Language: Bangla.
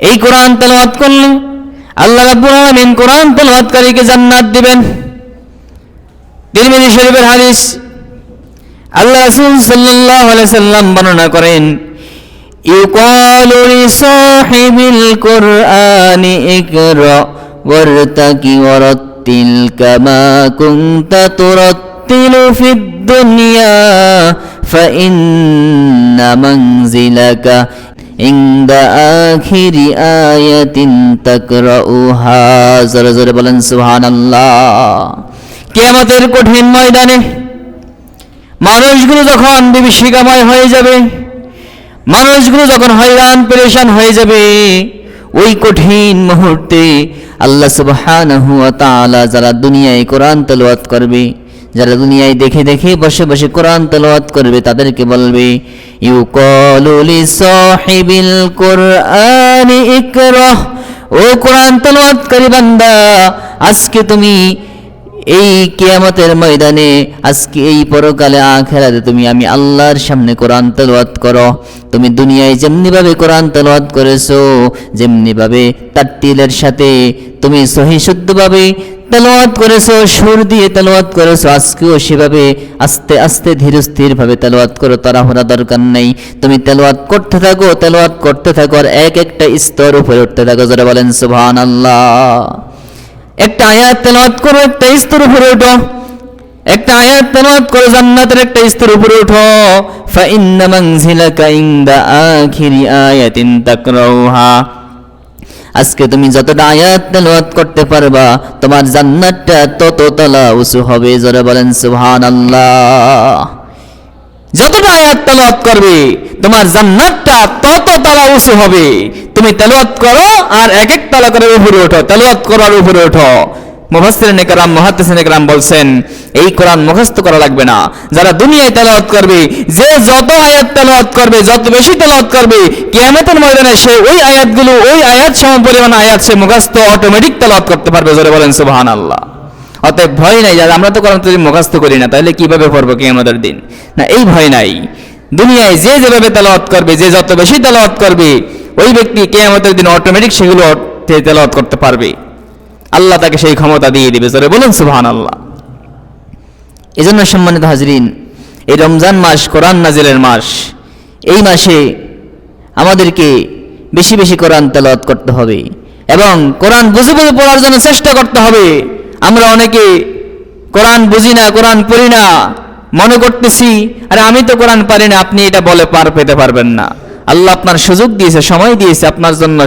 এই কোরআন তেলাওয়াত করলে আল্লাহ রাব্বুল আলামিন কোরআন তেলাওয়াতকারীকে জান্নাত দিবেন। তিরমিজি শরীফের হাদিস, আল্লাহ রাসূল সাল্লাল্লাহু আলাইহি সাল্লাম বর্ণনা করেন, ইউকালু লিসাহিবিল কুরআনি ইকরা ওয়ারতাকি ওয়ারাত্তিল কামা কুনতা তুরাত্তিলু ফিদ দুনিয়া ফাইন্না মানজিলাকা ইনদা আখিরি আয়াতিন তাকরাউহা। জোরে জোরে বলেন সুবহানাল্লাহ। কিয়ামতের কঠিন ময়দানে মানুষগুলো যখন বিভীষিকাময় হয়ে যাবে, মানুষগুলো যখন হয়রান পেরেশান হয়ে যাবে, ওই কঠিন মুহূর্তে আল্লাহ সুবহানাহু ওয়া তাআলা যারা দুনিয়ায় কোরআন তেলাওয়াত করবে, যারা দুনিয়ায় দেখে দেখে বসে বসে কোরআন তেলাওয়াত করবে, তাদেরকে বলবে ইউকালু লিসাহিবিল কুরআনি ইকরা, ও কোরআন তেলাওয়াতকারী বান্দা, আজকে তুমি এই কিয়ামতের ময়দানে, আজকে এই পরকালে আখিরাতে তুমি আমি আল্লাহর সামনে কোরআন তেলাওয়াত করো। তুমি দুনিয়ায় যেমনি ভাবে কোরআন তেলাওয়াত করেছো, যেমনি ভাবে তারতিলের সাথে তুমি সহিহ শুদ্ধভাবে তেলাওয়াত করেছো, সুর দিয়ে তেলাওয়াত করেছো, আজকেও সেভাবে আস্তে আস্তে ধীর স্থির ভাবে তেলাওয়াত করো, তাড়াহুড়া দরকার নেই। তুমি তেলাওয়াত করতে থাকো, তেলাওয়াত করতে থাকো, আর এক একটা স্তর উপরে উঠতে থাকো। যারা বলেন সুবহানাল্লাহ। একটা আয়াত তেলাওয়াত করো, একটা স্তর উপরে ওঠো, একটা আয়াত তেলাওয়াত করো, জান্নাতের একটা স্তর উপরে ওঠো। ফাইন্না মানজিলাকা ইনদা আখিরি আয়াতিন তাকরাউহা, আজকে তুমি যতটা আয়াত তেলাওয়াত করতে পারবা, তোমার জান্নাতটা তত তলা উঁচু হবে। জোরে বলেন সুবহানাল্লাহ। যতটা আয়াত তেলাওয়াত করবে, তোমার জান্নাতটা তত তলা উঁচু হবে। তুমি তেলাওয়াত করো আর এক এক তলা করে উপরে ওঠো, তেলাওয়াত করো আর উপরে ওঠো। মুফাসসিরিনে কেরাম, মুহাদ্দিসিনে কেরাম বলছেন, এই কোরআন মুখস্থ করা লাগবে না। যারা দুনিয়ায় তেলাওয়াত করবে, যে যত আয়াত তেলাওয়াত করবে, যত বেশি তেলাওয়াত করবে, কিয়ামতের ময়দানে সে ওই আয়াতগুলো, ওই আয়াত সমপরিমাণ আয়াত সে মুখস্থ অটোমেটিক তেলাওয়াত করতে পারবে। জোরে বলেন সুবহানাল্লাহ। অতএব ভয় নাই, যারা আমরা তো কোরআন যদি মুখস্থ করি না, তাহলে কিভাবে পড়বো কিয়ামতের দিন? না, এই ভয় নাই। দুনিয়ায় যে যেভাবে তেলাওয়াত করবে, যে যত বেশি তেলাওয়াত করবে, ওই ব্যক্তি কিয়ামতের দিন অটোমেটিক সেগুলো তেলাওয়াত করতে পারবে। আল্লাহ তাকে সেই ক্ষমতা দিয়ে দিবে। জোরে বলুন সুবহানাল্লাহ। এজন্য সম্মানিত হাজরিন, এই রমজান মাস কোরআন নাজিলের মাস। এই মাসে আমাদেরকে বেশি বেশি কোরআন তেলাওয়াত করতে হবে এবং কোরআন বুঝে বুঝে পড়ার জন্য চেষ্টা করতে হবে। আমরা অনেকে কোরআন বুঝি না, কোরআন পড়ি না, মনে করতেছি আরে আমি তো কোরআন পারি না। আপনি এটা বলে পার পেতে পারবেন না। আল্লাহ আপনার সুযোগ দিয়েছে, সময় দিয়েছে, আপনার জন্য